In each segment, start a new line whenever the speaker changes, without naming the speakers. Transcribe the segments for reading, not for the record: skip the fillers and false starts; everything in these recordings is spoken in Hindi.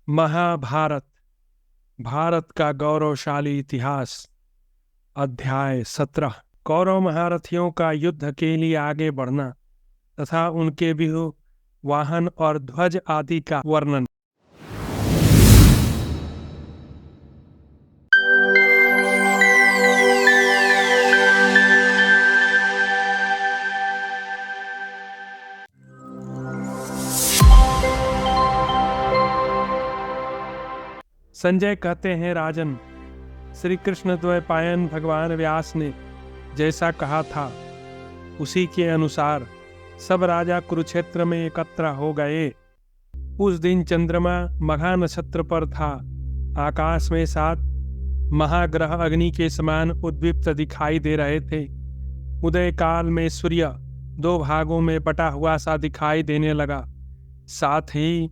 महाभारत, भारत का गौरवशाली इतिहास। अध्याय 17। कौरव महारथियों का युद्ध के लिए आगे बढ़ना तथा उनके व्यूह, वाहन और ध्वज आदि का वर्णन। संजय कहते हैं, राजन, श्री कृष्ण द्वैपायन भगवान व्यास ने जैसा कहा था उसी के अनुसार सब राजा कुरुक्षेत्र में एकत्र हो गए। उस दिन चंद्रमा मघा नक्षत्र पर था। आकाश में 7 महाग्रह अग्नि के समान उद्दीप्त दिखाई दे रहे थे। उदय काल में सूर्य 2 भागों में बटा हुआ सा दिखाई देने लगा। साथ ही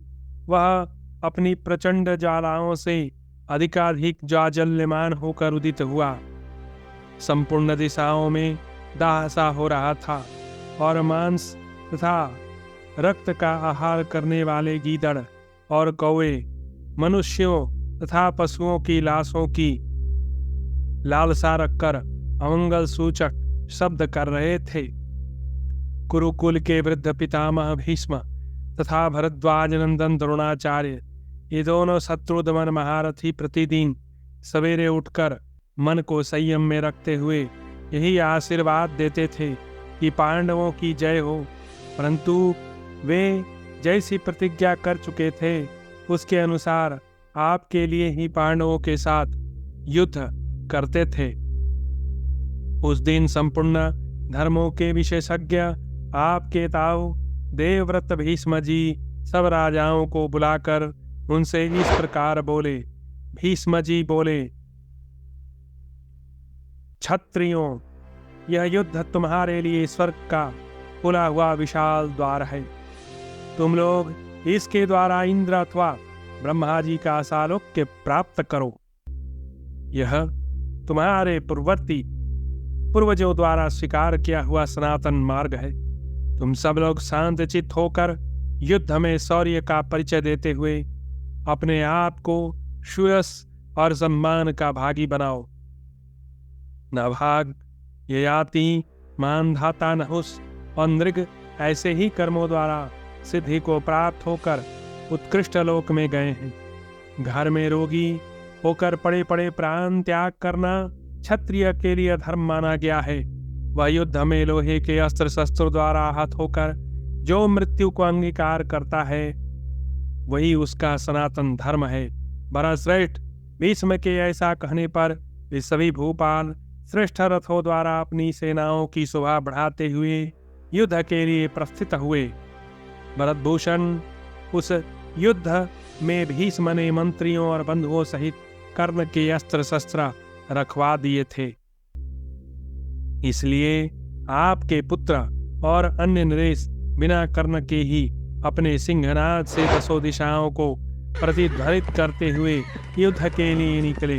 वह अपनी प्रचंड ज्वालाओं से अधिकाधिक ज्वाज्वल्यमान होकर उदित हुआ। संपूर्ण दिशाओं में दाह सा हो रहा था और मांस तथा रक्त का आहार करने वाले गीदड़ और कौवे मनुष्यों तथा पशुओं की लाशों की लालसा रखकर अमंगल सूचक शब्द कर रहे थे। कुरुकुल के वृद्ध पितामह भीष्म तथा भरद्वाज नंदन द्रोणाचार्य, ये दोनों शत्रुदमन महारथी प्रतिदिन सवेरे उठकर मन को संयम में रखते हुए यही आशीर्वाद देते थे कि पांडवों की जय हो, परंतु वे जैसी प्रतिज्ञा कर चुके थे उसके अनुसार आपके लिए ही पांडवों के साथ युद्ध करते थे। उस दिन संपूर्ण धर्मों के विशेषज्ञ आपके ताऊ देवव्रत भीष्म जी सब राजाओं को बुलाकर उनसे इस प्रकार बोले। भीष्म जी बोले, क्षत्रियों, यह युद्ध तुम्हारे लिए स्वर्ग का खुला हुआ विशाल द्वार है। तुम लोग इसके द्वारा इंद्र अथवा ब्रह्मा जी का सालोक्य प्राप्त करो। यह तुम्हारे पूर्वजों द्वारा स्वीकार किया हुआ सनातन मार्ग है। तुम सब लोग शांतचित्त होकर युद्ध में शौर्य का परिचय देते हुए अपने आप को सुयश और सम्मान का भागी बनाओ। नभाग, ययाति, मानधाता, नहुस और नृग ऐसे ही कर्मों द्वारा सिद्धि को प्राप्त होकर उत्कृष्ट लोक में गए हैं। घर में रोगी होकर पड़े पड़े प्राण त्याग करना क्षत्रिय के लिए धर्म माना गया है। वह युद्ध में लोहे के अस्त्र शस्त्रों द्वारा आहत होकर जो मृत्यु को अंगीकार करता है वही उसका सनातन धर्म है। भरतश्रेष्ठ, भीष्म के ऐसा कहने पर वे सभी भूपाल श्रेष्ठ रथों द्वारा अपनी सेनाओं की शोभा बढ़ाते हुए युद्ध के लिए प्रस्थित हुए। भरतभूषण, उस युद्ध में भीष्म ने मंत्रियों और बंधुओं सहित कर्ण के अस्त्र शस्त्र रखवा दिए थे। इसलिए आपके पुत्र और अन्य नरेश बिना कर्ण के ही अपने सिंहनाद से 10 दिशाओं को प्रतिध्वनित करते हुए युद्ध के लिए निकले।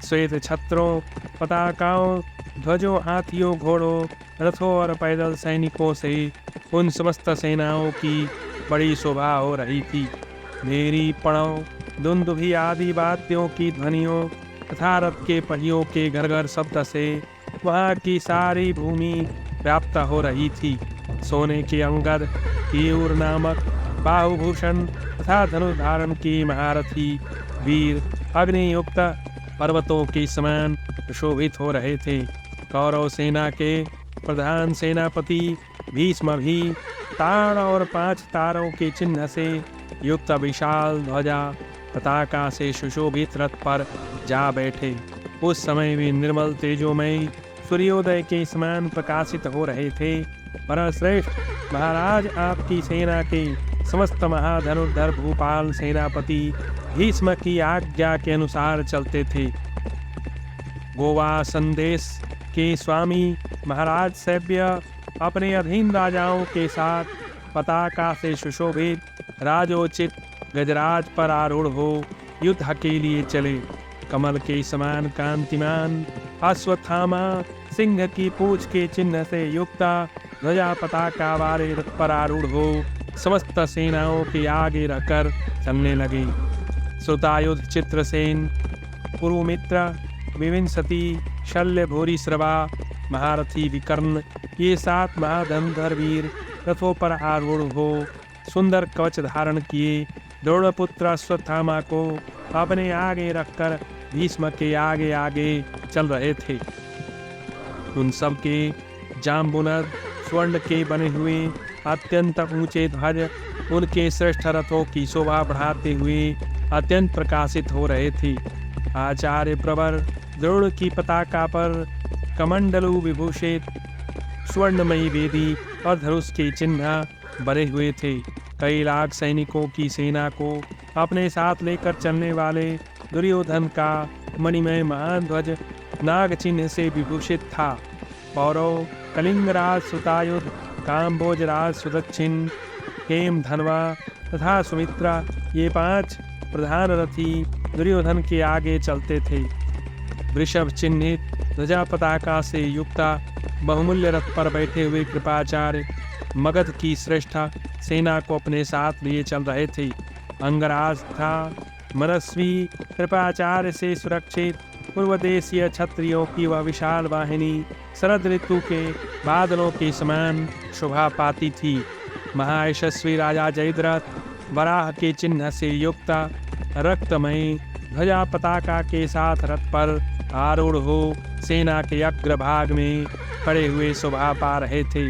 श्वेत छत्रों, पताकाओं, ध्वजों, हाथियों, घोड़ों, रथों और पैदल सैनिकों से उन समस्त सेनाओं की बड़ी शोभा हो रही थी। मेरी पणों, दुंदुभि आदि वाद्यों की ध्वनियों तथा रथ के पहियों के घर शब्द से वहाँ की सारी भूमि व्याप्त हो रही थी। सोने के अंगद, केयूर नामक बाहुभूषण तथा धनुष धारण की महारथी वीर अग्नियुक्त पर्वतों के समान शोभित हो रहे थे। कौरव सेना के प्रधान सेनापति भीष्म भी ताड़ और 5 तारों के चिन्ह से युक्त विशाल ध्वजा पताका से सुशोभित रथ पर जा बैठे। उस समय वे निर्मल तेजोमय सूर्योदय के समान प्रकाशित हो रहे थे। भरतश्रेष्ठ महाराज, आपकी सेना के समस्त महाधनुर्धर भूपाल सेनापति भीष्म की आज्ञा के अनुसार चलते थे। गोवा संदेश के स्वामी महाराज सैव्य अपने अधीन राजाओं के साथ पताका से सुशोभित राजोचित गजराज पर आरूढ़ हो युद्ध के लिए चले। कमल के समान कांतिमान अश्वत्थामा सिंह की पूंछ के चिन्ह से युक्त ध्वजा पताका वाले रथ पर आरूढ़ हो समस्त सेनाओं के आगे रहकर चलने लगे। श्रुतायुध, चित्रसेन, पुरुमित्र, विविंशति, शल्य, भूरिश्रवा, महारथी विकर्ण, ये 7 महाधनुर्धर वीर रथों पर आरूढ़ हो सुंदर कवच धारण किए द्रोणपुत्र अश्वत्थामा को अपने आगे रखकर भीष्म के आगे आगे चल रहे थे। उन सब के जाम्बुनद स्वर्ण के बने हुए अत्यंत ऊंचे ध्वज उनके श्रेष्ठ रथों की शोभा बढ़ाते हुए अत्यंत प्रकाशित हो रहे थे। आचार्य प्रवर द्रोण की पताका पर कमंडलु विभूषित स्वर्णमयी वेदी और धनुष के चिन्ह बने हुए थे। कई लाख सैनिकों की सेना को अपने साथ लेकर चलने वाले दुर्योधन का मणिमय महान ध्वज नाग चिन्ह से विभूषित था। पौरव कलिंगराज सुतायुध, काम्बोजराज सुदक्षिण, हेम धनवा तथा सुमित्रा, ये 5 प्रधान रथी दुर्योधन के आगे चलते थे। वृषभ चिन्हित ध्वजा पताका से युक्ता बहुमूल्य रथ पर बैठे हुए कृपाचार्य मगध की श्रेष्ठ सेना को अपने साथ लिए चल रहे थे। अंगराज था मनस्वी कृपाचार्य से सुरक्षित पूर्वदेशीय क्षत्रियों की वह विशाल वाहिनी शरद ऋतु के बादलों के समान शोभा पाती थी। महायशस्वी राजा जयद्रथ वराह के चिन्ह से युक्त रक्तमय ध्वजा पताका के साथ रथ पर आरूढ़ हो सेना के अग्रभाग में खड़े हुए शोभा पा रहे थे।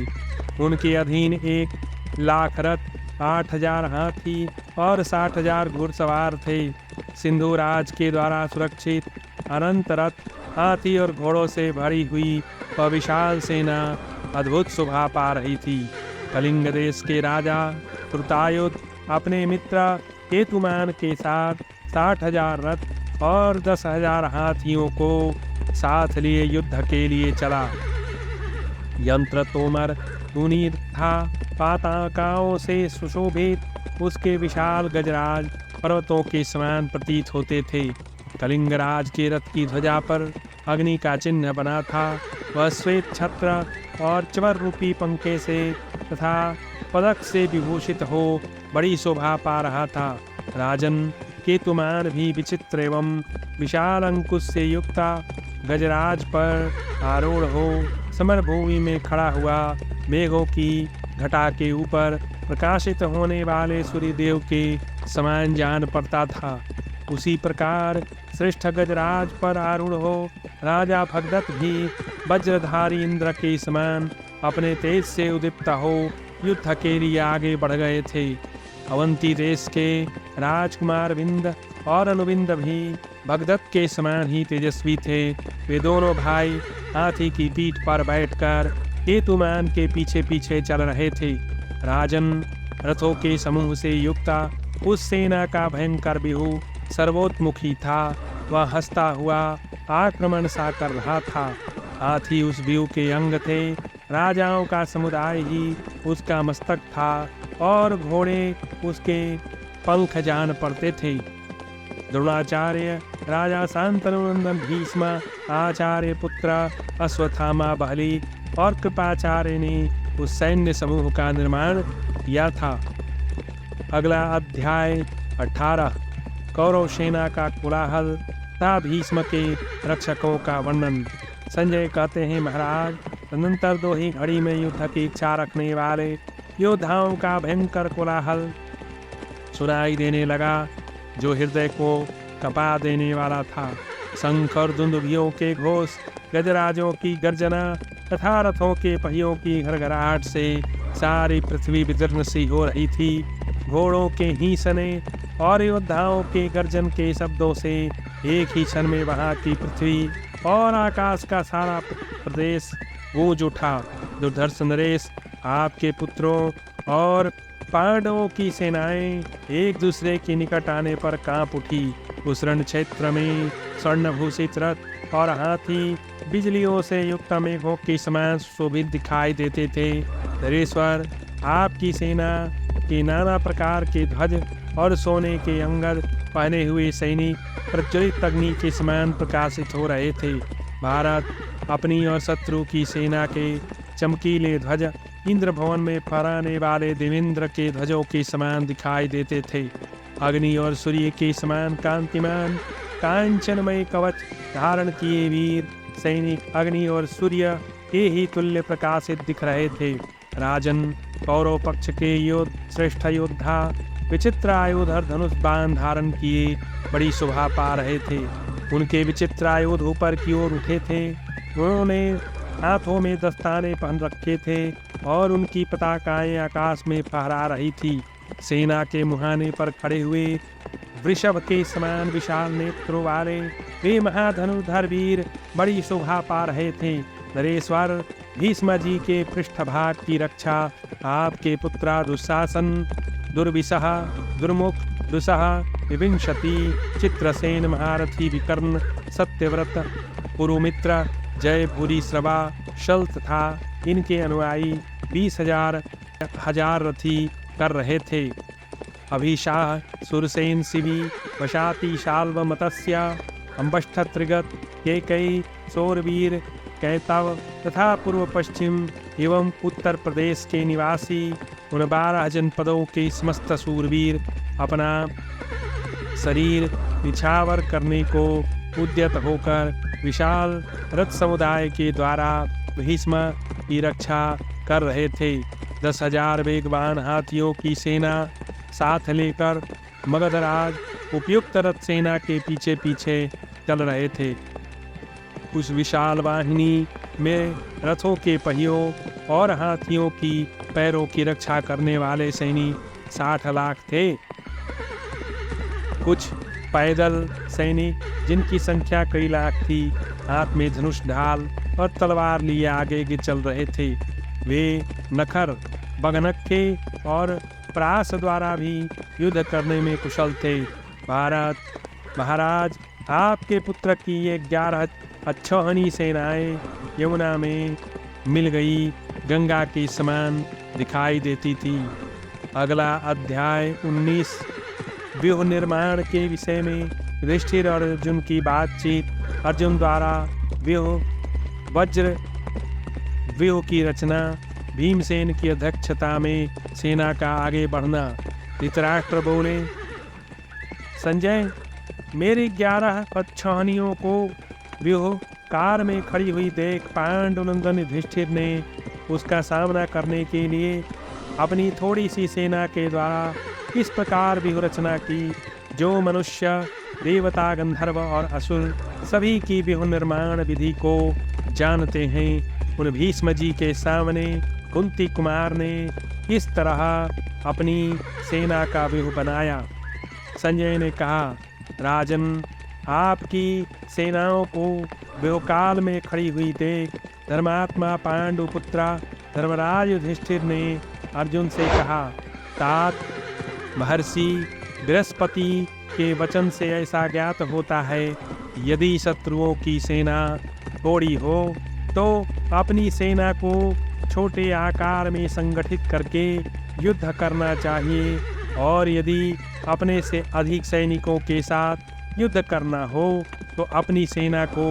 उनके अधीन 1 लाख रथ, 8,000 हाथी और 60,000 घुड़सवार थे। सिंधुराज के द्वारा सुरक्षित अनंत रथ, हाथी और घोड़ों से भरी हुई वह विशाल सेना अद्भुत शोभा पा रही थी। कलिंग देश के राजा श्रुतायुध अपने मित्र केतुमान के साथ 60,000 रथ और 10,000 हाथियों को साथ लिए युद्ध के लिए चला। यंत्र तोमर ऊनी था, पताकाओं से सुशोभित उसके विशाल गजराज पर्वतों के समान प्रतीत होते थे। कलिंगराज के रथ की ध्वजा पर अग्नि का चिन्ह बना था। वह श्वेत छत्र और चवर रूपी पंखे से तथा पदक से विभूषित हो बड़ी शोभा पा रहा था। राजन केतुमान भी विचित्र एवं विशाल अंकुश से युक्ता गजराज पर आरूढ़ हो समरभूमि में खड़ा हुआ मेघों की घटा के ऊपर प्रकाशित होने वाले सूर्यदेव के समान जान पड़ता था। उसी प्रकार श्रेष्ठ गजराज पर आरूढ़ हो राजा भगदत्त भी वज्रधारी इंद्र के समान अपने तेज से उदीप्त हो युद्ध के लिए आगे बढ़ गए थे। अवंती देश के राजकुमार विंद और अनुविंद भी भगदत्त के समान ही तेजस्वी थे। वे दोनों भाई हाथी की पीठ पर बैठकर केतुमान के पीछे पीछे चल रहे थे। राजन रथों के समूह से युक्ता उस सेना का भयंकर बिहू सर्वोत्मुखी था। वह हंसता हुआ आक्रमण सा कर रहा था। हाथी उस बिहू के अंग थे, राजाओं का समुदाय ही उसका मस्तक था और घोड़े उसके पंख जान पड़ते थे। द्रोणाचार्य, राजा शांतनुनंदन भीष्म, आचार्य पुत्र अश्वत्थामा बली और कृपाचार्य ने उस सैन्य समूह का निर्माण किया था। अगला अध्याय 18 कौरव सेना का कोलाहल तथा भीष्म के रक्षकों का वर्णन। संजय कहते हैं, महाराज तदनंतर 2 ही घड़ी में युद्ध की इच्छा रखने वाले योद्धाओं का भयंकर कोलाहल सुनाई देने लगा, जो हृदय को कपा देने वाला था। शंख और दुंदुभियों के घोष, गजराजों की गर्जना तथा रथों के पहियों की घरघराहट से सारी पृथ्वी विदीर्ण सी हो रही थी। घोड़ों के हींसने और योद्धाओं के गर्जन के शब्दों से एक ही क्षण में वहां की पृथ्वी और आकाश का सारा प्रदेश गूंज उठा। दुर्धर्ष नरेश, आपके पुत्रों और पांडवों की सेनाएं एक दूसरे के निकट आने पर कांप उठी। उस रण क्षेत्र में स्वर्णभूषित रथ और हाथी बिजलियों से युक्त मेघों के समान शोभित दिखाई देते थे। धरेश्वर, आपकी सेना के नाना प्रकार के ध्वज और सोने के अंगद पहने हुए सैनिक प्रज्वलित अग्नि के समान प्रकाशित हो रहे थे। भारत अपनी और शत्रु की सेना के चमकीले ध्वज इंद्र भवन में फहराने वाले देवेंद्र के ध्वजों के समान दिखाई देते थे। अग्नि और सूर्य के समान कांतिमान कांचनमय कवच धारण किए वीर सैनिक अग्नि और सूर्य के ही तुल्य प्रकाशित दिख रहे थे। राजन, कौरव पक्ष के श्रेष्ठ योद्धा विचित्र आयुध धनुष बाण धारण किए बड़ी शोभा पा रहे थे। उनके विचित्र आयुध ऊपर की ओर उठे थे। उन्होंने हाथों में दस्ताने पहन रखे थे और उनकी पताकाएं आकाश में फहरा रही थी। सेना के मुहाने पर खड़े हुए वृषभ के समान विशाल नेत्रों वाले वे महाधनुर्धर वीर बड़ी शोभा पा रहे थे। नरेश्वर, भीष्म जी के पृष्ठभाग की रक्षा आपके पुत्रा दुशासन, दुर्विसह, दुर्मुख, दुसह, विविंशति, चित्रसेन, महारथी विकर्ण, सत्यव्रत, पुरुमित्र, जयपुरी श्रवा, शल तथा इनके अनुयायी 20,000 रथी कर रहे थे। अभिशाह, सुरसेन, शिवी, वशाति, शाल्व, मत्स्य, अम्बष्ठ, त्रिगत, केकई, सौरवीर, कैतव तथा पूर्व पश्चिम एवं उत्तर प्रदेश के निवासी उन 12 जनपदों के समस्त सूरवीर अपना शरीर निछावर करने को उद्यत होकर विशाल रथ समुदाय के द्वारा भीष्म की रक्षा कर रहे थे। 10,000 वेगवान हाथियों की सेना साथ लेकर मगधराज उपयुक्त रथ सेना के पीछे पीछे चल रहे थे। उस विशाल वाहिनी में रथों के पहियों और हाथियों की पैरों की रक्षा करने वाले सैनिक 60 लाख थे। कुछ पैदल सैनिक जिनकी संख्या कई लाख थी, हाथ में धनुष ढाल और तलवार लिए आगे चल रहे थे। वे नखर, बगनक्खे और प्रास द्वारा भी युद्ध करने में कुशल थे। महाराज, आपके पुत्र की ये 11 अच्छौहनी सेनाएं यमुना में मिल गई गंगा के समान दिखाई देती थी। अगला अध्याय 19 व्यूह निर्माण के विषय में युधिष्ठिर और अर्जुन की बातचीत। अर्जुन द्वारा वज्र व्यूह की रचना, भीमसेन की अध्यक्षता में सेना का आगे बढ़ना। धृतराष्ट्र बोले, संजय, मेरी 11 अच्छौहनियों को व्यूह कार में खड़ी हुई देख पांडुनंदन युधिष्ठिर ने उसका सामना करने के लिए अपनी थोड़ी सी सेना के द्वारा इस प्रकार व्यूह रचना की, जो मनुष्य, देवता, गंधर्व और असुर सभी की व्यूह निर्माण विधि को जानते हैं। उन भीष्म जी के सामने कुंती कुमार ने इस तरह अपनी सेना का व्यूह बनाया। संजय ने कहा, राजन, आपकी सेनाओं को व्यूहकाल में खड़ी हुई देख धर्मात्मा पांडुपुत्रा धर्मराज युधिष्ठिर ने अर्जुन से कहा, तात, महर्षि बृहस्पति के वचन से ऐसा ज्ञात होता है, यदि शत्रुओं की सेना थोड़ी हो तो अपनी सेना को छोटे आकार में संगठित करके युद्ध करना चाहिए, और यदि अपने से अधिक सैनिकों के साथ युद्ध करना हो तो अपनी सेना को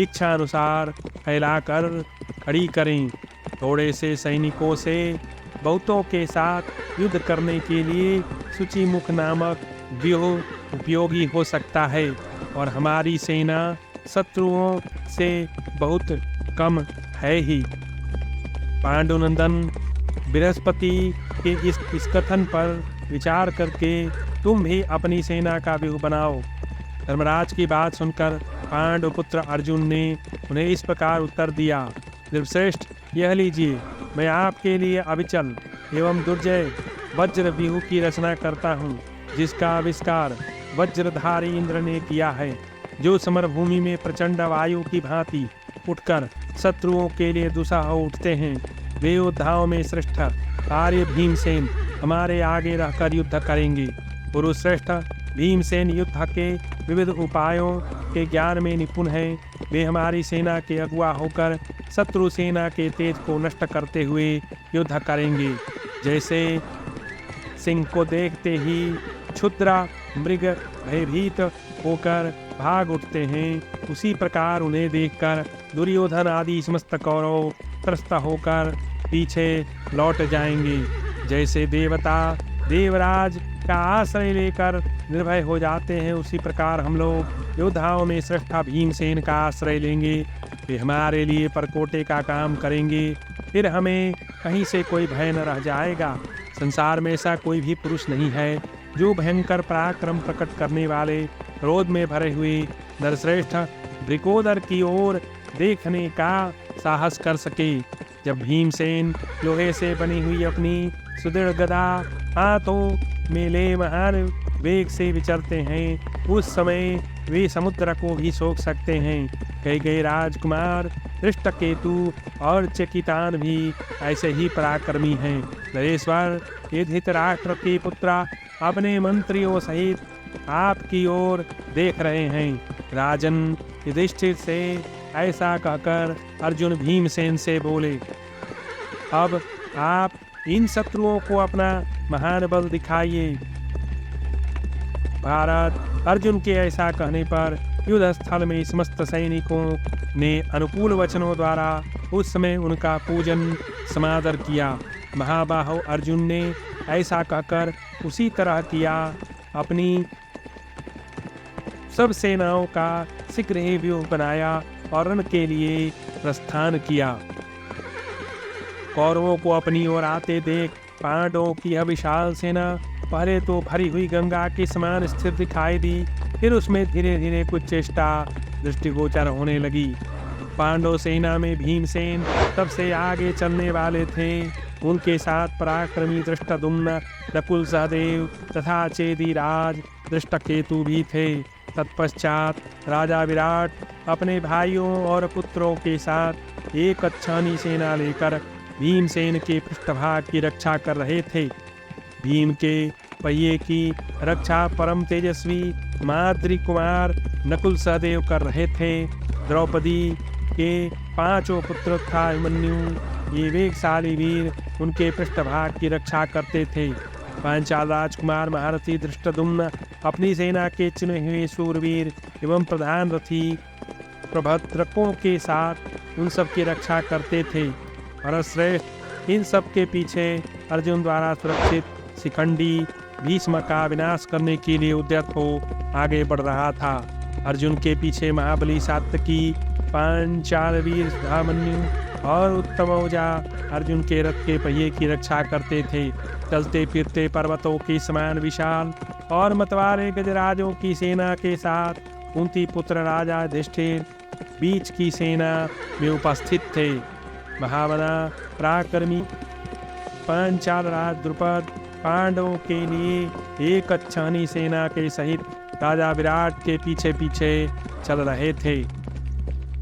इच्छानुसार फैलाकर खड़ी करें। थोड़े से सैनिकों से बहुतों के साथ युद्ध करने के लिए सूचीमुख नामक व्यूह उपयोगी हो सकता है, और हमारी सेना शत्रुओं से बहुत कम है ही। पांडुनंदन, बृहस्पति के इस कथन पर विचार करके तुम भी अपनी सेना का व्यूह बनाओ। धर्मराज की बात सुनकर पांडुपुत्र अर्जुन ने उन्हें इस प्रकार उत्तर दिया, देवश्रेष्ठ, यह लीजिए, मैं आपके लिए अविचल एवं दुर्जय वज्र व्यूह की रचना करता हूँ, जिसका आविष्कार वज्रधारी इंद्र ने किया है, जो समरभूमि में प्रचंड वायु की भांति उठकर शत्रुओं के लिए दुस्साह उठते हैं। वे योद्धाओं में श्रेष्ठ आर्य भीमसेन हमारे आगे रहकर युद्ध करेंगे। पुरुश्रेष्ठ भीमसेन युद्ध के विविध उपायों के ज्ञान में निपुण हैं। वे हमारी सेना के अगुआ होकर शत्रु सेना के तेज को नष्ट करते हुए युद्ध करेंगे। जैसे सिंह को देखते ही क्षुद्र मृग भयभीत होकर भाग उठते हैं, उसी प्रकार उन्हें देखकर दुर्योधन आदि समस्त कौरव त्रस्त होकर पीछे लौट जाएंगे। जैसे देवता देवराज का आश्रय लेकर निर्भय हो जाते हैं, उसी प्रकार हम लोग योद्धाओं में श्रेष्ठ भीमसेन का आश्रय लेंगे। वे हमारे लिए परकोटे का काम करेंगे, फिर हमें कहीं से कोई भय न रह जाएगा। संसार में ऐसा कोई भी पुरुष नहीं है जो भयंकर पराक्रम प्रकट करने वाले क्रोध में भरे हुए नरश्रेष्ठ वृकोदर की ओर देखने का साहस कर सके। जब भीमसेन लोहे से बनी हुई अपनी सुदृढ़ गदा हाथों में ले महान वेग से विचरते हैं, उस समय वे समुद्र को भी सोख सकते हैं। कई राजकुमार धृष्टकेतु और चकितान भी ऐसे ही पराक्रमी हैं। नरेश्वर, ये धृतराष्ट्र के पुत्र अपने मंत्रियों सहित आपकी ओर देख रहे हैं। राजन युधिष्ठिर से ऐसा कहकर अर्जुन भीमसेन से बोले, अब आप इन शत्रुओं को अपना महान बल दिखाइए। भारत अर्जुन के ऐसा कहने पर युद्ध स्थल में समस्त सैनिकों ने अनुकूल वचनों द्वारा उस समय उनका पूजन समादर किया। महाबाहो अर्जुन ने ऐसा कहकर उसी तरह किया। अपनी सब सेनाओं का शीघ्र ही व्यूह बनाया और रण के लिए प्रस्थान किया। कौरवों को अपनी ओर आते देख पांडवों की यह विशाल सेना पहले तो भरी हुई गंगा के समान स्थिर दिखाई दी, फिर उसमें धीरे धीरे कुछ चेष्टा दृष्टिगोचर होने लगी। पांडव सेना में भीमसेन सबसे आगे चलने वाले थे। उनके साथ पराक्रमी धृष्टद्युम्न, नकुल, सहदेव तथा चेदीराज धृष्टकेतु भी थे। तत्पश्चात राजा विराट अपने भाइयों और पुत्रों के साथ एक अच्छानी सेना लेकर भीमसेन के पृष्ठभाग की रक्षा कर रहे थे। भीम के पहिए की रक्षा परम तेजस्वी माद्री कुमार नकुल सहदेव कर रहे थे। द्रौपदी के 5 पुत्र था अभिमन्यु, ये वेगशाली वीर उनके पृष्ठभाग की रक्षा करते थे। पांचाल राजकुमार महारथी धृष्टद्युम्न अपनी सेना के चुने हुए शूरवीर एवं प्रधान रथी प्रभद्रकों के साथ उन सब की रक्षा करते थे। भरतश्रेष्ठ इन सब के पीछे अर्जुन द्वारा सुरक्षित शिखंडी भीष्म का विनाश करने के लिए उद्यत हो आगे बढ़ रहा था। अर्जुन के पीछे महाबली सात्यकी, पांचाल वीर सुधामन्यु और उत्तमौजा अर्जुन के रथ के पहिए की रक्षा करते थे। चलते फिरते पर्वतों के समान विशाल और मतवारे गजराजों की सेना के साथ कुंती पुत्र राजा युधिष्ठिर बीच की सेना में उपस्थित थे। महामना पराक्रमी पांचाल राज द्रुपद पांडवों के लिए एक अच्छानी सेना के सहित राजा विराट के पीछे पीछे चल रहे थे।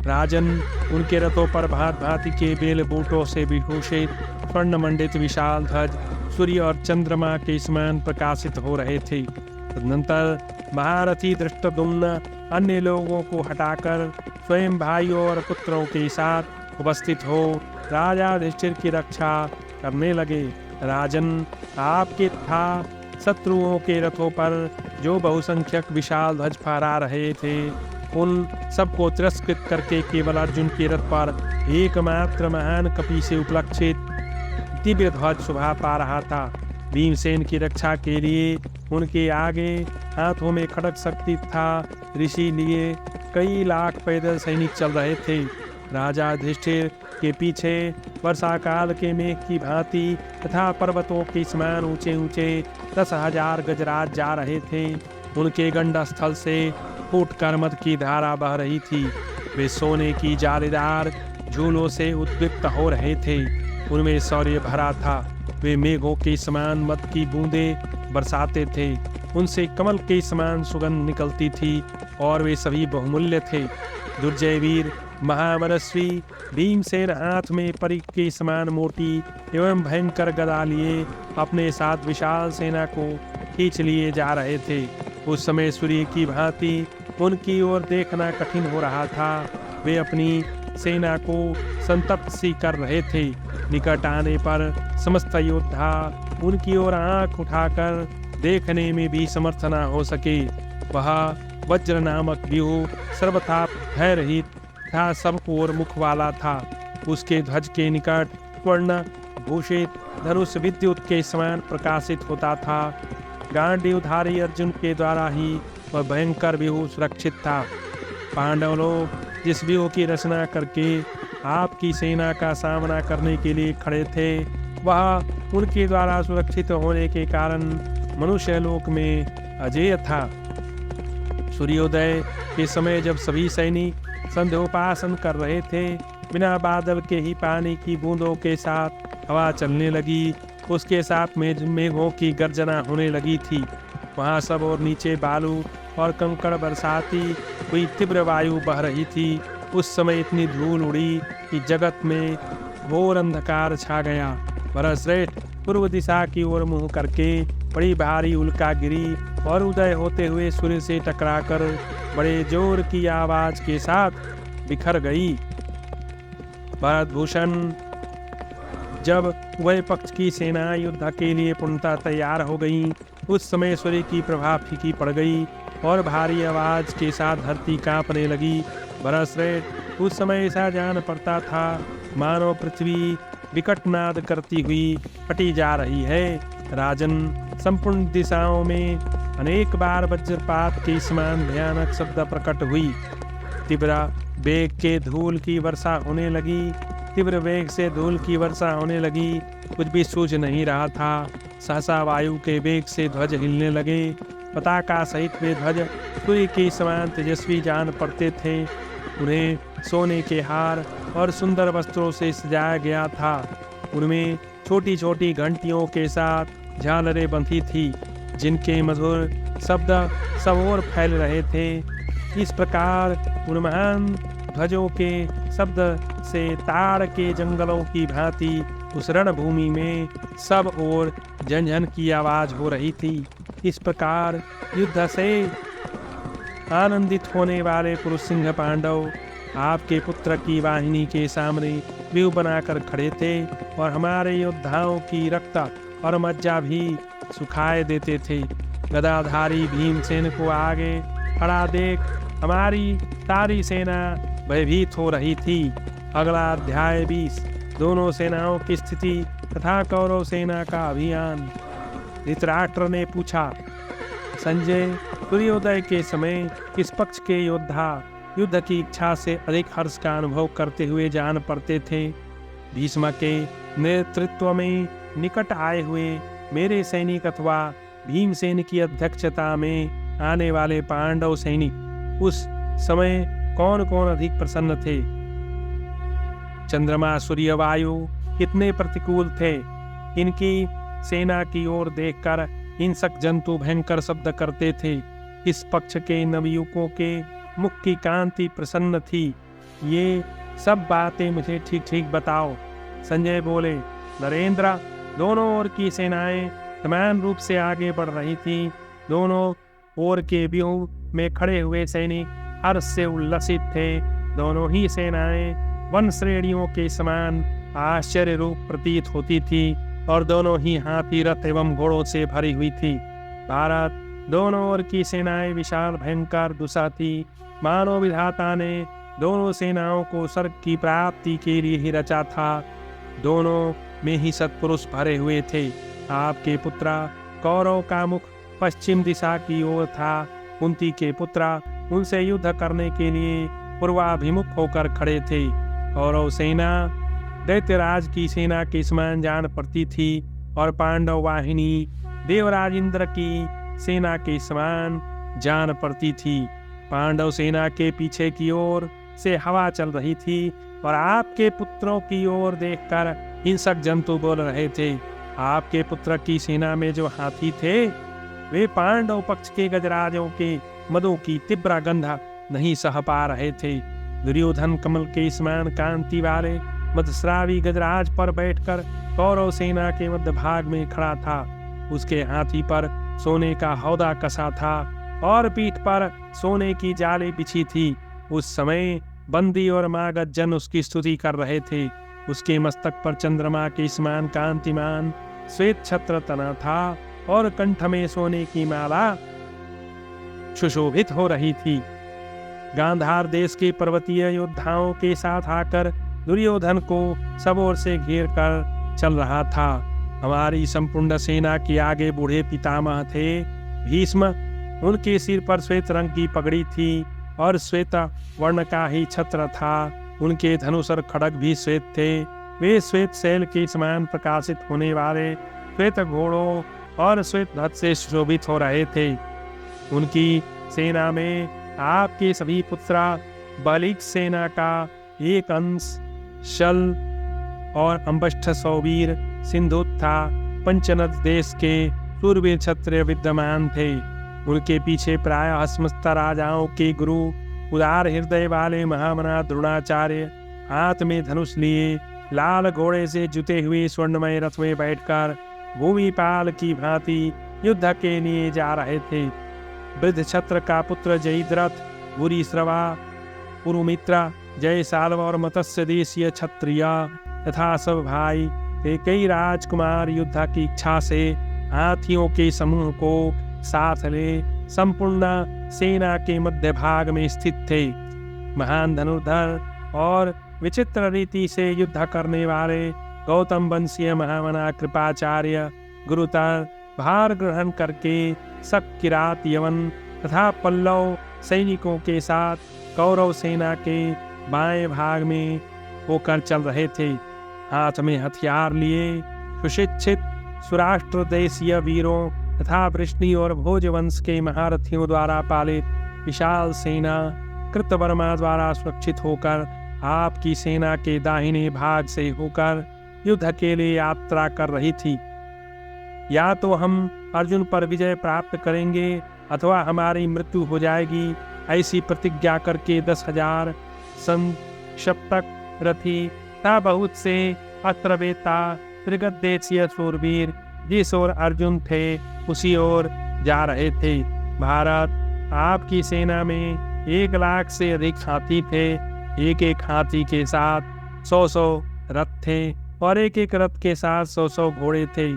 राजन उनके रथों पर भांति भांति के बेल बूटों से विभूषित स्वर्ण मंडित विशाल ध्वज सूर्य और चंद्रमा के समान प्रकाशित हो रहे थे। तदनंतर महारथी धृष्टद्युम्न अन्य लोगों को हटाकर स्वयं भाइयों और पुत्रों के साथ उपस्थित हो राजा युधिष्ठिर की रक्षा करने लगे। राजन, आपके तथा शत्रुओं के रथों पर जो बहुसंख्यक विशाल ध्वज फहरा रहे थे, उन सबको तिरस्कृत करके केवल अर्जुन के रथ पर एकमात्र महान कपि से उपलक्षित दिव्य ध्वज शोभा पा रहा था। भीमसेन की रक्षा के लिए उनके आगे हाथों में खड्ग शक्ति था ऋषि लिए कई लाख पैदल सैनिक चल रहे थे। राजा युधिष्ठिर के पीछे वर्षा काल के मेघ की भांति तथा पर्वतों के समान ऊंचे ऊंचे 10,000 गजराज जा रहे थे। उनके गंडा स्थल से फूटकर मद की धारा बह रही थी। वे सोने की जालीदार झूलों से उद्विग्न हो रहे थे। उनमें शौर्य भरा था। वे मेघों के समान मद की बूंदें बरसाते थे। उनसे कमल के समान सुगंध निकलती थी और वे सभी बहुमूल्य थे। दुर्जय वीर महामनस्वी भीमसेन हाथ में परिक के समान मोटी एवं भयंकर गदा लिए अपने साथ विशाल सेना को खींच लिए जा रहे थे। उस समय सूर्य की भांति उनकी ओर देखना कठिन हो रहा था। वे अपनी सेना को संतप्त सी कर रहे थे। निकट आने पर समस्त योद्धा उनकी ओर आंख उठाकर देखने में भी समर्थ न हो सके। वह वज्र नामक व्यूह सर्वथा भय रहित तथा सबको ओर मुख वाला था। उसके ध्वज के निकट स्वर्ण भूषित धनुष विद्युत के समान प्रकाशित होता था। गांडीवधारी अर्जुन के द्वारा ही वह भयंकर व्यूह सुरक्षित था। पांडव लोग जिस व्यूह की रचना करके आपकी सेना का सामना करने के लिए खड़े थे, वह उनके द्वारा सुरक्षित होने के कारण मनुष्य लोक में अजेय था। सूर्योदय के समय जब सभी सैनिक संध्योपासन कर रहे थे, बिना बादल के ही पानी की बूंदों के साथ हवा चलने लगी, उसके साथ मेघों की गर्जना होने लगी थी। वहाँ सब और नीचे बालू और कंकड़ बरसाती हुई तीव्र वायु बह रही थी। उस समय इतनी धूल उड़ी कि जगत में घोर अंधकार छा गया। भरतश्रेष्ठ पूर्व दिशा की ओर मुंह करके बड़ी भारी उल्का गिरी और उदय होते हुए सूर्य से टकराकर बड़े जोर की आवाज के साथ बिखर गई। भरतभूषण जब उभय पक्ष की सेना युद्ध के लिए पूर्णतः तैयार हो गई, उस समय सूर्य की प्रभा फीकी पड़ गई और भारी आवाज के साथ धरती कांपने लगी। भरतश्रेष्ठ उस समय ऐसा जान पड़ता था मानो पृथ्वी विकट नाद करती हुई फटी जा रही है। राजन, संपूर्ण दिशाओं में अनेक बार वज्रपात के समान भयानक शब्द प्रकट हुई। तीव्र वेग के धूल की वर्षा होने लगी। तीव्र वेग से धूल की वर्षा होने लगी। कुछ भी सूझ नहीं रहा था। सहसा वायु के वेग से ध्वज हिलने लगे। पताका सहित वे ध्वज सूर्य के समान तेजस्वी जान पड़ते थे। उन्हें सोने के हार और सुंदर वस्त्रों से सजाया गया था। उनमें छोटी छोटी घंटियों के साथ झालरें बंधी थी, जिनके मधुर शब्द सब ओर फैल रहे थे। इस प्रकार उन महान ध्वजों के शब्द से ताड़ के जंगलों की भांति उस रणभूमि में सब ओर झनझन की आवाज हो रही थी। इस प्रकार युद्ध से आनंदित होने वाले पुरुष सिंह पांडव आपके पुत्र की वाहिनी के सामने व्यूह बनाकर खड़े थे और हमारे योद्धाओं की रक्त और मज्जा भी सुखाए देते थे। गदाधारी भीमसेन को आगे खड़ा देख हमारी सारी सेना भयभीत हो रही थी। अगला अध्याय 20 दोनों सेनाओं की स्थिति तथा कौरव सेना का अभियान। धृतराष्ट्र ने पूछा, संजय, सूर्योदय के समय किस पक्ष के योद्धा युद्ध की इच्छा से अधिक हर्ष का अनुभव करते हुए जान पड़ते थे? भीष्म के नेतृत्व में निकट आए हुए मेरे सैनिक अथवा भीमसेन की अध्यक्षता में आने वाले पांडव सैनिक उस समय कौन कौन अधिक प्रसन्न थे? चंद्रमा, सूर्य, वायु कितने प्रतिकूल थे? इनकी सेना की ओर देखकर हिंसक जंतु भयंकर शब्द करते थे। इस पक्ष के नवयुवकों के मुख की कांति प्रसन्न थी। ये सब बातें मुझे ठीक ठीक बताओ। संजय बोले, नरेंद्र, दोनों ओर की सेनाएं समान रूप से आगे बढ़ रही थी। दोनों ओर के व्यूह में खड़े हुए सैनिक हर्ष से उल्लसित थे। दोनों ही सेनाएं वन श्रेणियों के समान आश्चर्य रूप प्रतीत होती थी और दोनों ही हाथी, रथ एवं घोड़ों से भरी हुई थी। भारत दोनों ओर की सेनाएं विशाल भयंकर दुस्साह थी। मानव विधाता ने दोनों सेनाओं को स्वर्ग की प्राप्ति के लिए ही रचा था। दोनों में ही सत्पुरुष भरे हुए थे। आपके पुत्रा कौरव का मुख पश्चिम दिशा की ओर था। कुंती के पुत्रा उनसे युद्ध करने के लिए पूर्वाभिमुख होकर खड़े थे। कौरव सेना दैत्यराज की सेना के समान जान पड़ती थी और पांडव वाहिनी देवराज इंद्र की सेना के समान जान पड़ती थी। पांडव सेना के पीछे की ओर से हवा चल रही थी और आपके पुत्रों की ओर देखकर हिंसक जंतु बोल रहे थे। आपके पुत्र की सेना में जो हाथी थे, वे पांडव पक्ष के गजराजों के मदों की तीव्र गंध नहीं सह पा रहे थे। दुर्योधन कमल के समान कांति वाले मदस्रावी गजराज पर बैठकर कौरव सेना के मध्य भाग में खड़ा था। उसके हाथी पर सोने का हौदा कसा था और पीठ पर सोने की जाली बिछी थी। उस समय बंदी और मागध जन उसकी स्तुति कर रहे थे। उसके मस्तक पर चंद्रमा के समान कांतिमान श्वेत छत्र तना था और कंठ में सोने की माला सुशोभित हो रही थी। गांधार देश के पर्वतीय योद्धाओं के साथ आकर दुर्योधन को सब ओर से घेर कर चल रहा था। हमारी संपूर्ण सेना के आगे बूढ़े पितामह थे भीष्म। उनके सिर पर श्वेत रंग की पगड़ी थी और श्वेत वर्ण का ही छत्र था। उनके धनुष और खड्ग भी श्वेत थे। वे श्वेत शैल के समान प्रकाशित होने वाले श्वेत घोड़ों और श्वेत ध्वज से सुशोभित हो रहे थे। उनकी सेना में आपके सभी पुत्रा बलिक सेना का एक अंश शल और अंबष्ठ सौवीर सिंधु था। पंचनद देश के सूरवीर क्षत्रिय विद्यमान थे। उनके पीछे प्रायः समस्त राजाओं के गुरु उदार हृदय वाले महामना द्रोणाचार्य हाथ में धनुष लिए लाल घोड़े से जुते हुए स्वर्णमय रथ में बैठकर भूमिपाल की भांति युद्ध के लिए जा रहे थे। वृद्ध छत्र का पुत्र जयद्रथ, भूरिश्रवा, पुरुमित्रा, जय साल्व और मत्स्य देशीय क्षत्रिय तथा सब भाई थे। कई राजकुमार युद्ध की इच्छा से हाथियों के समूह को साथ ले संपूर्ण सेना के मध्य भाग में स्थित थे। महान धनुर्धर और विचित्र रीति से युद्ध करने वाले गौतम वंशीय महामना कृपाचार्य गुरुतर भार ग्रहण करके शक, किरात, यवन तथा पल्लव सैनिकों के साथ कौरव सेना के बाएं भाग में होकर चल रहे थे। हाथ में हथियार लिए सुशिक्षित सुराष्ट्र देशीय वीरों तथा वृष्णि और भोजवंश के महारथियों द्वारा पालित विशाल सेना कृतवर्मा द्वारा सुरक्षित होकर आपकी सेना के दाहिने भाग से होकर युद्ध के लिए यात्रा कर रही थी। या तो हम अर्जुन पर विजय प्राप्त करेंगे अथवा हमारी मृत्यु हो जाएगी, ऐसी प्रतिज्ञा करके 10,000 संक्षप्तक रथी तथा बहुत से अस्त्रवेता त्रिगत देशीय शूरवीर जिस ओर अर्जुन थे उसी ओर जा रहे थे। भारत आपकी सेना में 1 लाख से अधिक हाथी थे। एक एक हाथी के साथ 100 रथ थे और एक एक रथ के साथ 100 घोड़े थे।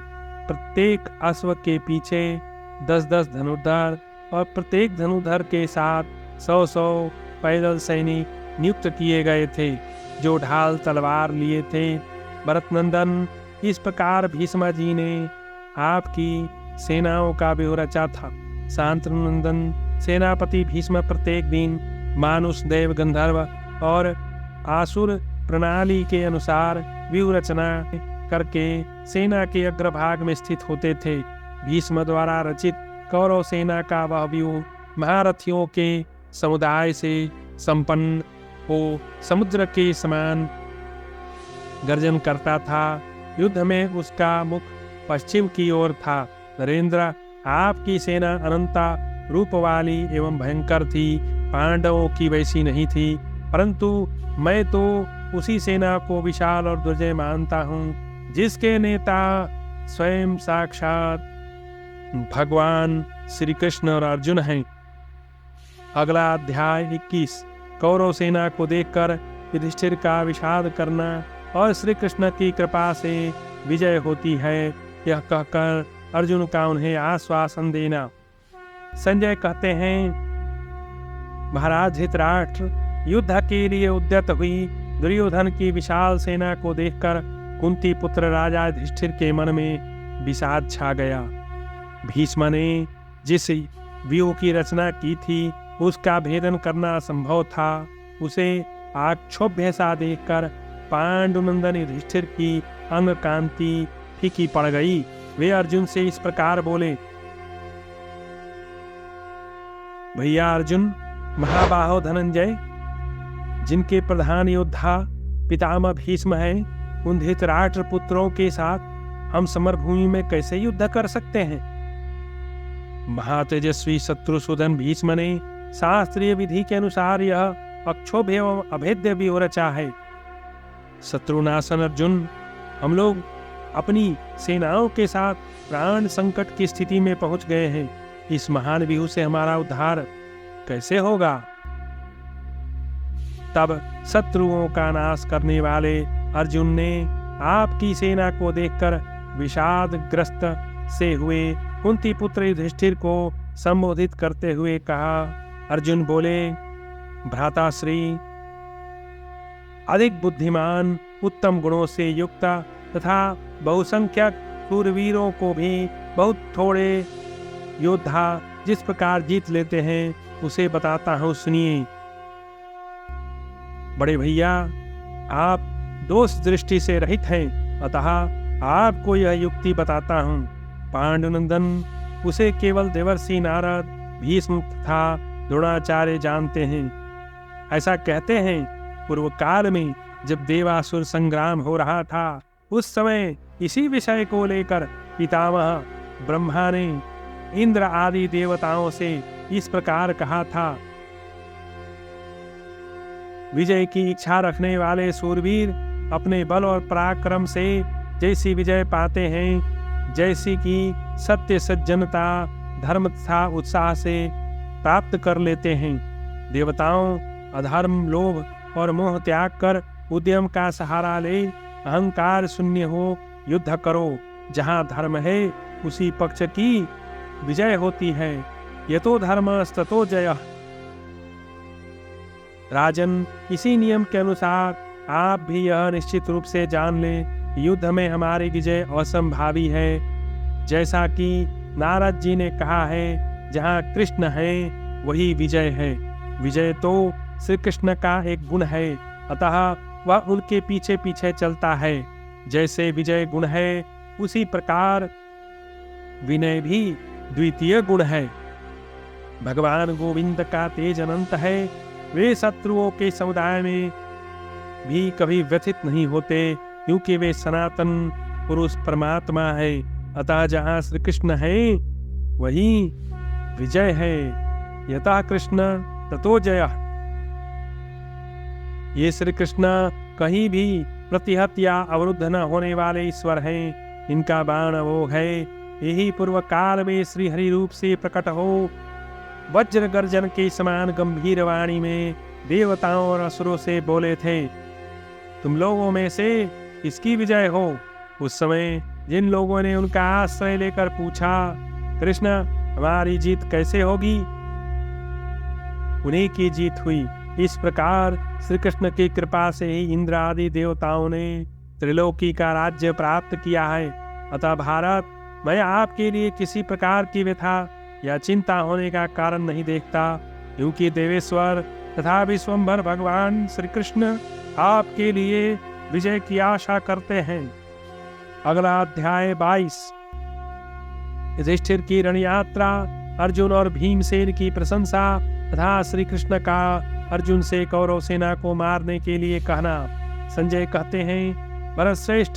प्रत्येक अश्व के पीछे 10 धनुर्धर और प्रत्येक धनुर्धर के साथ 100 पैदल सैनिक नियुक्त किए गए थे जो ढाल तलवार लिए थे। भरतनंदन, इस प्रकार भीष्म जी ने आपकी सेनाओं का व्यूह रचा था। शांतनुनंदन सेनापति भीष्म प्रत्येक दिन मानुष, देव, गंधर्व और आसुर प्रणाली के अनुसार व्यूह रचना करके सेना के अग्रभाग में स्थित होते थे। भीष्म द्वारा रचित कौरव सेना का वह व्यूह महारथियों के समुदाय से संपन्न हो समुद्र के समान गर्जन करता था। युद्ध में उसका मुख पश्चिम की ओर था। नरेंद्र, आपकी सेना अनंता रूप वाली एवं भयंकर थी। पांडवों की वैसी नहीं थी, परंतु मैं तो उसी सेना को विशाल और दुर्जय मानता हूँ जिसके नेता स्वयं साक्षात भगवान श्री कृष्ण और अर्जुन हैं। अगला अध्याय 21। कौरव सेना को देखकर युधिष्ठिर का विषाद करना और श्री कृष्ण की कृपा से विजय होती है, यह कहकर अर्जुन का उन्हें आश्वासन देना। संजय कहते हैं, महाराज धृतराष्ट्र, युद्ध के लिए उद्यत हुई दुर्योधन की विशाल सेना को देखकर कुंती पुत्र राजा युधिष्ठिर के मन में विषाद छा गया। भीष्म ने जिस व्यूह की रचना की थी उसका भेदन करना असंभव था। उसे आक्षोभ्य सा देखकर पांडुनंदन युधिष्ठिर की अंग कांति फीकी पड़ गई। वे अर्जुन से इस प्रकार बोले, भैया अर्जुन, महाबाहो धनंजय, जिनके प्रधान योद्धा पितामह भीष्म हैं, उन धृतराष्ट्र पुत्रों के साथ हम समरभूमि में कैसे युद्ध कर सकते हैं? महातेजस्वी शत्रुसूदन भीष्म ने शास्त्रीय विधि के अनुसार यह अक्षोभ्य एवं अभेद्य व्यूह रचा है। शत्रुनाशन अर्जुन, हम लोग अपनी सेनाओं के साथ प्राण संकट की स्थिति में पहुंच गए हैं। इस महान व्यूह से हमारा उद्धार कैसे होगा? तब शत्रुओं का नाश करने वाले अर्जुन ने आपकी सेना को देखकर विषादग्रस्त से हुए कुंती पुत्र युधिष्ठिर को संबोधित करते हुए कहा। अर्जुन बोले, भ्राताश्री, अधिक बुद्धिमान, उत्तम गुणों से युक्त तथा बहुसंख्यक सूरवीरों को भी बहुत थोड़े योद्धा जिस प्रकार जीत लेते हैं उसे बताता हूँ, सुनिए। बड़े भैया, आप दोष दृष्टि से रहित हैं, अतः आपको यह युक्ति बताता हूँ। पांडुनंदन, उसे केवल देवर्षि नारद, भीष्म तथा द्रोणाचार्य जानते हैं। ऐसा कहते हैं, पूर्व काल में जब देवासुर संग्राम हो रहा था, उस समय इसी विषय को लेकर पितामह ब्रह्मा ने इंद्र आदि देवताओं से इस प्रकार कहा था। विजय की इच्छा रखने वाले सूरवीर अपने बल और पराक्रम से जैसी विजय पाते हैं, जैसी कि सत्य, सज्जनता, धर्म तथा उत्साह से प्राप्त कर लेते हैं। देवताओं, अधर्म, लोभ और मोह त्याग कर उद्यम का सहारा ले अहंकार शून्य हो युद्ध करो। जहाँ धर्म है उसी पक्ष की विजय होती है। यतो धर्मस्ततो जयः। राजन, इसी नियम के अनुसार आप भी यह निश्चित रूप से जान लें, युद्ध में हमारी विजय असंभावी है। जैसा कि नारद जी ने कहा है, जहाँ कृष्ण है वही विजय है। विजय तो श्री कृष्ण का एक गुण है, अतः वह उनके पीछे पीछे चलता है। जैसे विजय गुण है, उसी प्रकार विनय भी द्वितीय गुण है। भगवान गोविंद का तेज अनंत है। वे शत्रुओं के समुदाय में भी कभी व्यथित नहीं होते, क्योंकि वे सनातन पुरुष परमात्मा है। अतः जहाँ श्री कृष्ण है वही विजय है। यतः कृष्ण ततो जयः। ये श्री कृष्ण कहीं भी प्रतिहत या अवरुद्ध न होने वाले ईश्वर हैं। इनका बाण वो है, यही पूर्व काल में श्री हरि रूप से प्रकट हो वज्र गर्जन के समान गंभीर वाणी में देवताओं और असुरों से बोले थे, तुम लोगों में से किसकी विजय हो। उस समय जिन लोगों ने उनका आश्रय लेकर पूछा, कृष्ण हमारी जीत कैसे होगी, उन्हीं की जीत हुई। इस प्रकार श्री कृष्ण की कृपा से ही इंद्र आदि देवताओं ने त्रिलोकी का राज्य प्राप्त किया है। अतः भारत, मैं आपके लिए किसी प्रकार की व्यथा या चिंता होने का कारण नहीं देखता, क्योंकि देवेश्वर तथा विश्वम्भर भगवान श्री कृष्ण आपके लिए विजय की आशा करते हैं। अगला अध्याय 22। युधिष्ठिर की रण यात्रा, अर्जुन और भीमसेन की प्रशंसा तथा श्री कृष्ण का अर्जुन से कौरव सेना को मारने के लिए कहना। संजय कहते हैं, भरतश्रेष्ठ,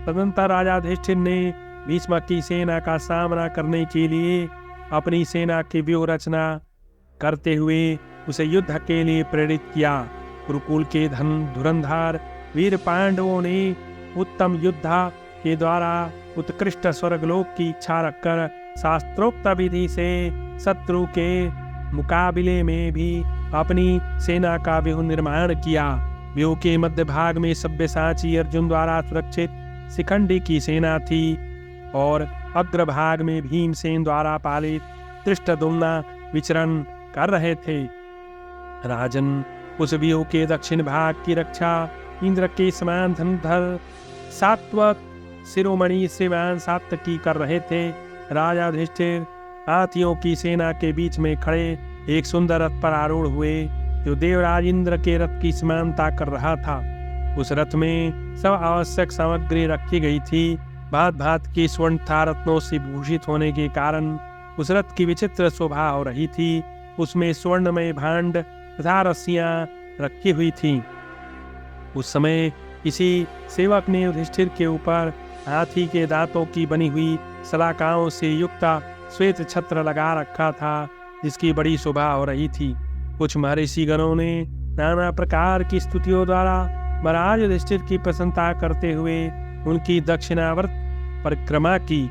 तदनंतर राजा युधिष्ठिर ने भीष्म की सेना का सामना करने के लिए अपनी सेना की व्यूह रचना करते हुए उसे युद्ध के लिए प्रेरित किया। कुरुकुल के धुरंधर वीर पांडवों ने उत्तम योद्धा के द्वारा उत्कृष्ट स्वर्गलोक की इच्छा रखकर शास्त्रोक्त विधि से शत्रु के मुकाबले में भी अपनी सेना का व्यूह निर्माण किया। व्यूह के मध्य भाग में सब्यसाची अर्जुन द्वारा सुरक्षित शिखंडी की सेना थी और अग्रभाग में भीमसेन द्वारा पालित धृष्टद्युम्न विचरण कर रहे थे। राजन, उस व्यूह के दक्षिण भाग की रक्षा इंद्र के समान धनुर्धर सात्वत शिरोमणि श्रीमान सात्यकी कर रहे थे। राजा युधिष्ठिर हाथियों की सेना के बीच में खड़े एक सुंदर रथ पर आरूढ़ हुए, जो देवराज इंद्र के रथ की समानता कर रहा था। उस रथ में सब आवश्यक सामग्री रखी गई थी। भांत भांत की स्वर्ण था रत्नों से भूषित होने के कारण उस रथ की विचित्र शोभा हो रही थी। उसमें स्वर्णमय भांड तथा रस्सियां रखी हुई थी। उस समय किसी सेवक ने युधिष्ठिर के ऊपर हाथी के दांतों की बनी हुई सलाकाओं से युक्त श्वेत छत्र लगा रखा था, जिसकी बड़ी शोभा हो रही थी। कुछ महर्षि गणों ने नाना प्रकार की स्तुतियों द्वारा महाराज युधिष्ठिर की प्रशंसा करते हुए उनकी दक्षिणावर्त परिक्रमा की।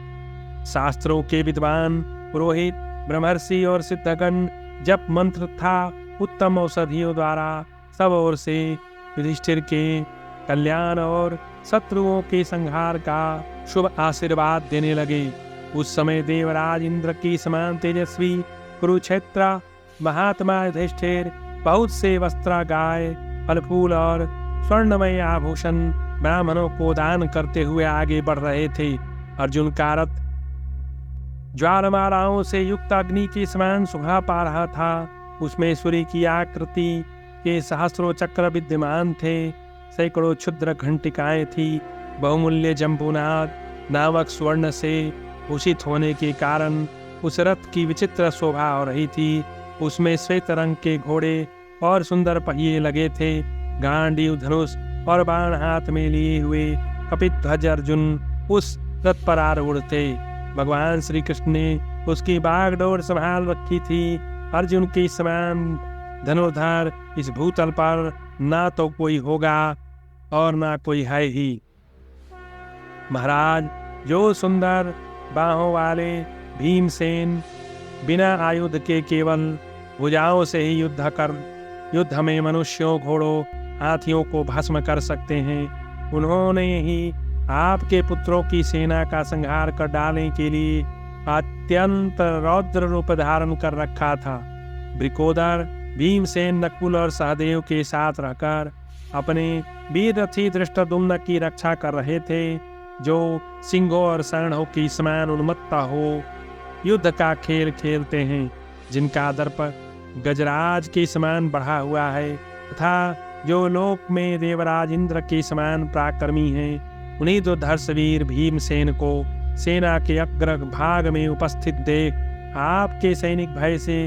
शास्त्रों के विद्वान पुरोहित, ब्रह्मर्षि और सिद्धगण जप मंत्र तथा उत्तम औषधियों द्वारा सब ओर से युधिष्ठिर के कल्याण और शत्रुओं के संहार का शुभ आशीर्वाद देने लगे। उस समय देवराज इंद्र की समान तेजस्वी कुरुक्षेत्र महात्मा युधिष्ठिर बहुत से वस्त्र, गाय, फल फूल और स्वर्णमय आभूषण ब्राह्मणों को दान करते हुए आगे बढ़ रहे थे। अर्जुन का रथ ज्वालामालाओं से युक्त अग्नि के समान सुभा पा रहा था। उसमें सूर्य की आकृति के सहस्रों चक्र विद्यमान थे। सैकड़ों क्षुद्र घंटिकाएं थी। बहुमूल्य जम्बूनाद नामक स्वर्ण से भूषित होने के कारण उस रथ की विचित्र शोभा हो रही थी। उसमें श्वेत रंग के घोड़े और सुंदर पहिए लगे थे। गांडीव, धनुष और बाण हाथ में लिए हुए कपित ध्वज अर्जुन उस रथ पर आरूढ़ थे। भगवान श्री कृष्ण ने उसकी बागडोर संभाल रखी थी। अर्जुन के समान धनुर्धर इस भूतल पर ना तो कोई होगा और ना कोई है ही। महाराज, जो सुंदर बाहों वाले भीमसेन बिना आयुध के केवल भुजाओं से ही युद्ध में मनुष्यों, घोड़ों, हाथियों को भस्म कर सकते हैं, उन्होंने ही आपके पुत्रों की सेना का संहार कर डालने के लिए अत्यंत रौद्र रूप धारण कर रखा था। वृकोदर भीमसेन नकुल और सहदेव के साथ रहकर अपने वीर रथी धृष्टद्युम्न की रक्षा कर रहे थे, जो सिंहों और सांडों की समान उन्मत्त हो युद्ध का खेल खेलते हैं, जिनका दर्प गजराज के समान बढ़ा हुआ है तथा जो लोक में देवराज इंद्र के समान पराक्रमी हैं। उन्हीं तो धर्षवीर भीमसेन को सेना के अग्र भाग में उपस्थित देख आपके सैनिक भय से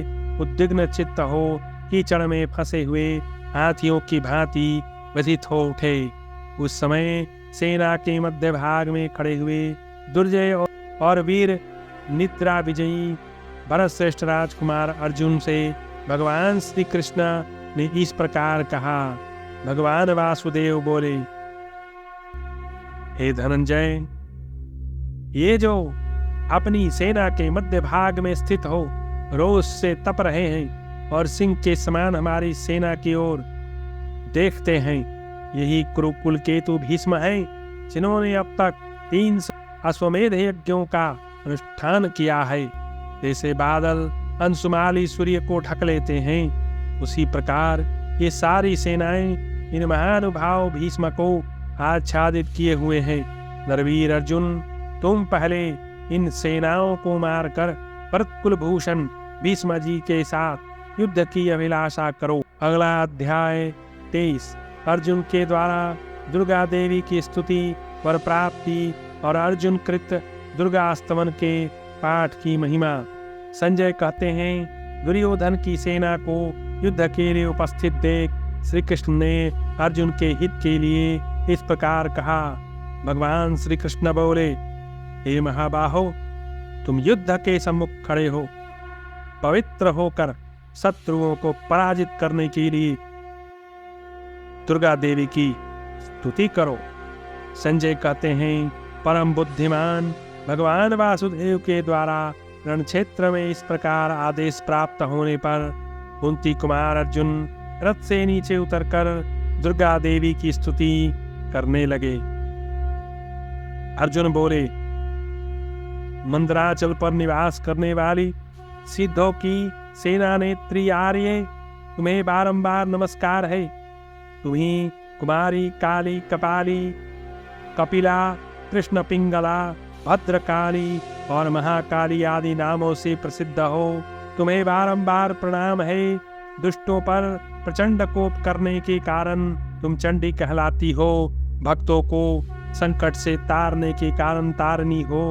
उद्विग्न चित्त हो कीचड़ में फंसे हुए हाथियों की भांति व्यथित हो उठे। उस समय सेना के मध्य भाग में खड़े हुए दुर्जय और वीर निद्रा विजयी भरतश्रेष्ठ राजकुमार अर्जुन से भगवान श्री कृष्ण ने इस प्रकार कहा। भगवान वासुदेव बोले, हे धनंजय, ये जो अपनी सेना के मध्य भाग में स्थित हो रोष से तप रहे हैं और सिंह के समान हमारी सेना की ओर देखते हैं, यही कुरुकुल केतु भीष्म हैं, जिन्होंने अब तक 300 अश्वमेध यज्ञों का अनुष्ठान किया है। जैसे बादल अंशुमाली सूर्य को ढक लेते हैं, उसी प्रकार ये सारी सेनाएं इन महानुभाव भीष्म को आच्छादित किए हुए हैं। नरवीर अर्जुन, तुम पहले इन सेनाओं को मारकर भरतकुलभूषण भीष्म जी के साथ युद्ध की अभिलाषा करो। अगला अध्याय 23। अर्जुन के द्वारा दुर्गा देवी की स्तुति, वर प्राप्ति और अर्जुन कृत दुर्गास्तमन के पाठ की महिमा। संजय कहते हैं, दुर्योधन की सेना को युद्ध के लिए उपस्थित देख श्री कृष्ण ने अर्जुन के हित के लिए इस प्रकार कहा। भगवान श्री कृष्ण बोले, हे महाबाहो, तुम युद्ध के सम्मुख खड़े हो, पवित्र होकर शत्रुओं को पराजित करने के लिए दुर्गा देवी की स्तुति करो। संजय कहते हैं, परम बुद्धिमान भगवान वासुदेव के द्वारा रणक्षेत्र में इस प्रकार आदेश प्राप्त होने पर कुंती कुमार अर्जुन रथ से नीचे उतरकर दुर्गा देवी की स्तुति करने लगे। अर्जुन बोले, मंदराचल पर निवास करने वाली सिद्धों की सेना नेत्री आर्य, तुम्हें बारंबार नमस्कार है। तुम्ही कुमारी, काली, कपाली, कपिला, कृष्ण पिंगला, भद्रकाली और महाकाली आदि नामों से प्रसिद्ध हो। तुम्हें बारंबार प्रणाम है। दुष्टों पर प्रचंड कोप करने के कारण तुम चंडी कहलाती हो। भक्तों को संकट से तारने के कारण तारनी हो।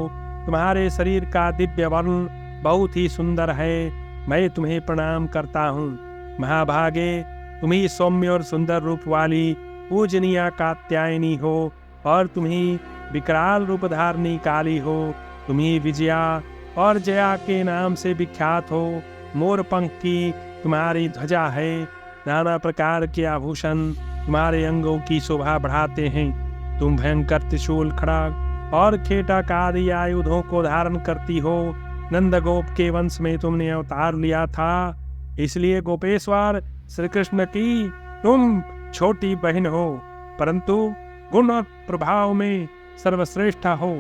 तुम्हारे शरीर का दिव्य वर्ण बहुत ही सुंदर है। मैं तुम्हें प्रणाम करता हूँ। महाभागे, तुम ही सौम्य और सुंदर रूप वाली पूजनीय कात्यायनी हो और तुम ही विकराल रूप धारणी काली हो। तुम ही विजया और जया के नाम से विख्यात हो। मोर पंख की तुम्हारी ध्वजा है। नाना प्रकार के आभूषण तुम्हारे अंगों की शोभा बढ़ाते हैं। तुम भयंकर त्रिशूल, खड्ग और खेटक आदि आयुधों को धारण करती हो। नंदगोप के वंश में तुमने अवतार लिया था, इसलिए गोपेश्वर श्री कृष्ण की तुम छोटी बहन हो, परंतु गुण और प्रभाव में सर्वश्रेष्ठ हो।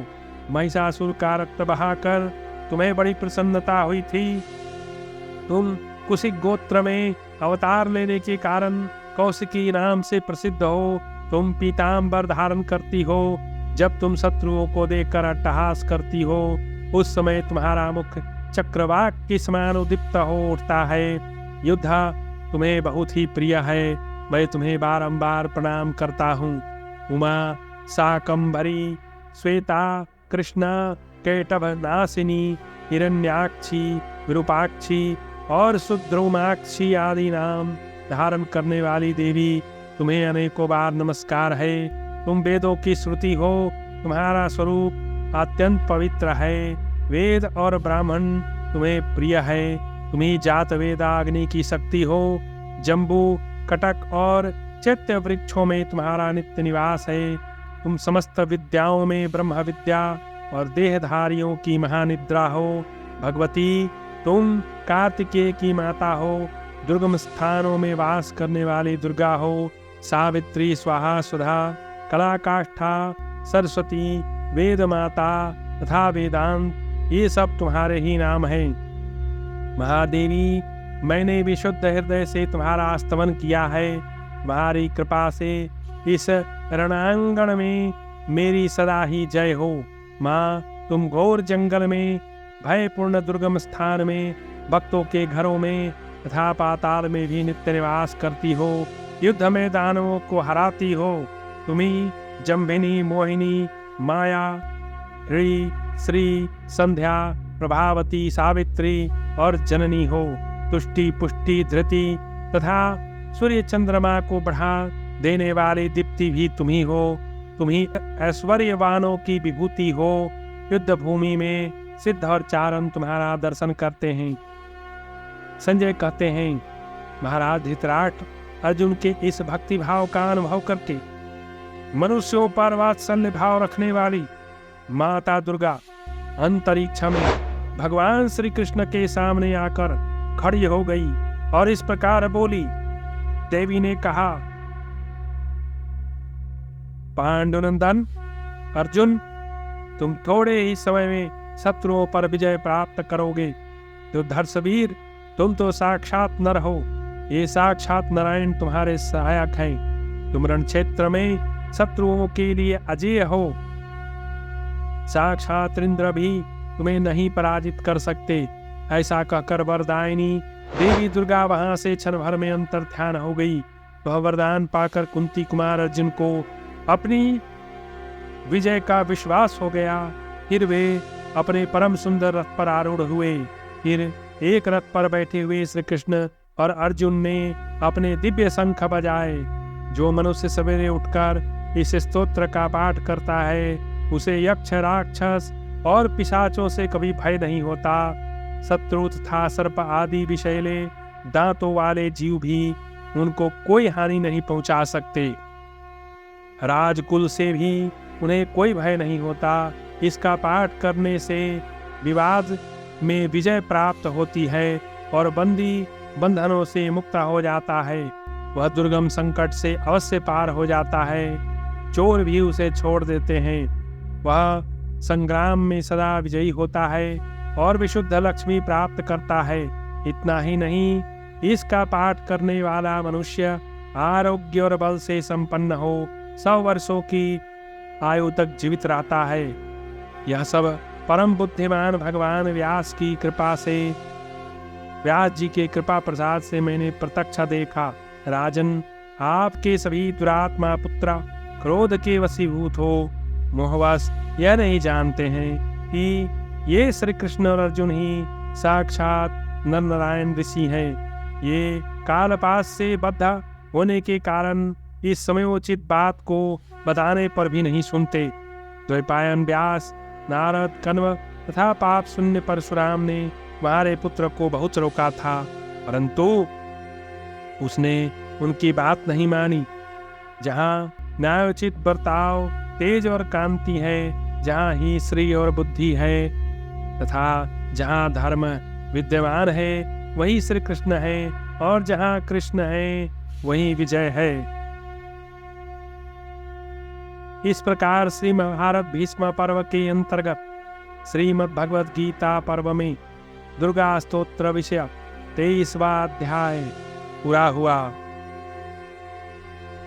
महिषासुर का रक्त बहाकर तुम्हें बड़ी प्रसन्नता हुई थी। तुम कुशिक गोत्र में अवतार लेने के कारण कौशिकी नाम से प्रसिद्ध हो। तुम पीतांबर धारण करती हो। जब तुम शत्रुओं को देखकर अट्टहास करती हो, उस समय तुम्हारा मुख चक्रवाक के समान उद्दीप्त हो उठता है। युद्ध तुम्हें बहुत ही प्रिय है, मैं तुम्हें बारंबार प्रणाम करता हूँ। उमा, शाकंभरी, श्वेता, कृष्णा, कैटभ नासिनी, हिरण्याक्षी, विरूपाक्षी और शुद्रोमाक्षी आदि नाम धारण करने वाली देवी, तुम्हें अनेकों बार नमस्कार है। तुम वेदों की श्रुति हो, तुम्हारा स्वरूप अत्यंत पवित्र है। वेद और ब्राह्मण तुम्हें प्रिय है। तुम्ही जात वेदाग्नि की शक्ति हो। जम्बू, कटक और चैत्य वृक्षों में तुम्हारा नित्य निवास है। तुम समस्त विद्याओं में ब्रह्म विद्या और देहधारियों की महानिद्रा हो। भगवती, तुम कार्तिकेय की माता हो। दुर्गम स्थानों में वास करने वाली दुर्गा हो। सावित्री, स्वाहा, सुधा, कलाकाष्ठा, सरस्वती, वेद माता तथा वेदांत, ये सब तुम्हारे ही नाम हैं। महादेवी, मैंने विशुद्ध हृदय से तुम्हारा स्तवन किया है। तुम्हारी कृपा से इस रणांगण में मेरी सदा ही जय हो। माँ, तुम घोर जंगल में, भयपूर्ण दुर्गम स्थान में, भक्तों के घरों में तथा पाताल में भी नित्य निवास करती हो। युद्ध में दानवों को हराती हो। तुम्ही जम्भिनी, मोहिनी, माया, ऋ, श्री, संध्या, प्रभावती, सावित्री और जननी हो। तुष्टि, पुष्टि, धृति तथा सूर्य चंद्रमा को बढ़ा देने वाली दीप्ति भी तुम्ही हो। तुम्ही ऐश्वर्यवानों की विभूति हो। युद्ध भूमि में सिद्ध और चारण तुम्हारा दर्शन करते हैं। संजय कहते हैं, महाराज धृतराष्ट्र अर्जुन के इस भक्ति भाव का अनुभव करके मनुष्यों पर वात्सल्य भाव रखने वाली माता दुर्गा अंतरिक्ष में भगवान श्री कृष्ण के सामने आकर खड़ी हो गई और इस प्रकार बोली। देवी ने कहा, पांडुनंदन अर्जुन, तुम थोड़े ही समय में शत्रुओं पर विजय प्राप्त करोगे। तो धर्षवीर, तुम तो साक्षात नर हो। ये साक्षात नारायण तुम्हारे सहायक हैं। तुम रण क्षेत्र में शत्रुओं के लिए अजेय हो। साक्षात इंद्र भी तुम्हें नहीं पराजित कर सकते। ऐसा कहकर वरदायिनी देवी दुर्गा वहां से क्षण भर में अंतर्ध्यान हो गई। वह वरदान पाकर कुंती कुमार अर्जुन को अपनी विजय का विश्वास हो गया। फिर वे अपने परम सुंदर रथ पर आरूढ़ हुए। फिर एक रथ पर बैठे हुए श्री कृष्ण और अर्जुन ने अपने दिव्य शंख बजाए। जो मनुष्य सवेरे उठकर इस स्तोत्र का पाठ करता है, उसे यक्ष, राक्षस और पिशाचों से कभी भय नहीं होता। शत्रु तथा सर्प आदि विषैले दांतों वाले जीव भी उनको कोई हानि नहीं पहुंचा सकते। राजकुल से भी उन्हें कोई भय नहीं होता। इसका पाठ करने से विवाद में विजय प्राप्त होती है और बंदी बंधनों से मुक्त हो जाता है। वह दुर्गम संकट से अवश्य पार हो जाता है। चोर भी उसे छोड़ देते हैं। वह संग्राम में सदा विजयी होता है और विशुद्ध लक्ष्मी प्राप्त करता है। इतना ही नहीं, इसका पाठ करने वाला मनुष्य आरोग्य और बल से संपन्न हो 100 वर्षों की आयु तक जीवित रहता है। यह सब परम बुद्धिमान भगवान व्यास की कृपा से, व्यास जी के कृपा प्रसाद से मैंने प्रत्यक्ष देखा। राजन, आपके सभी दुरात्मा पुत्र क्रोध के वशीभूत हो मोहवश यह नहीं जानते हैं कि ये श्री कृष्ण और अर्जुन ही साक्षात नर नारायण ऋषि हैं। ये कालपाश से बद्ध होने के कारण इस समयोचित बात को बताने पर भी नहीं सुनते। द्वैपायन, व्यास, नारद, कण्व तथा पाप शून्य परशुराम ने तुम्हारे पुत्र को बहुत रोका था, परंतु उसने उनकी बात नहीं मानी। जहाँ न्यायोचित बर्ताव, तेज और कांति है, जहाँ ही श्री और बुद्धि है तथा जहाँ धर्म विद्यमान है, वही श्री कृष्ण है, और जहाँ कृष्ण है वही विजय है। इस प्रकार श्री महाभारत भीष्म पर्व के अंतर्गत श्रीमद् भगवद गीता पर्व में दुर्गा स्तोत्र विषय 23वां अध्याय पूरा हुआ।